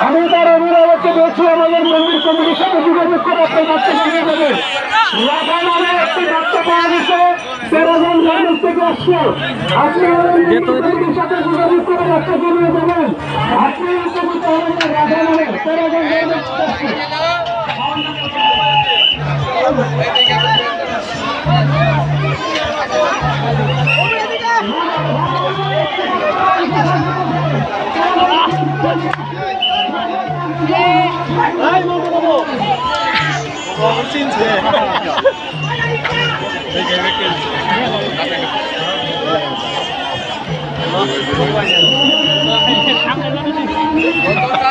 আমি তার অভিভাবককে বলছি আমাদের মন্দির কমিটির সাথে যোগাযোগ করে আপনার বাচ্চাকে নিয়ে যাবেন। রাখা নামে একটি বাচ্চা পাওয়া গেছে 13 জন গার্মেন্টস থেকে আসছে। আপনি আমাদের মন্দির কমিটির সাথে যোগাযোগ করে বাচ্চাকে নিয়ে যাবেন। আপনি উপযুক্ত হবেন না। রাখা নামে 13 জন গার্মেন্টস আসছে। সামনে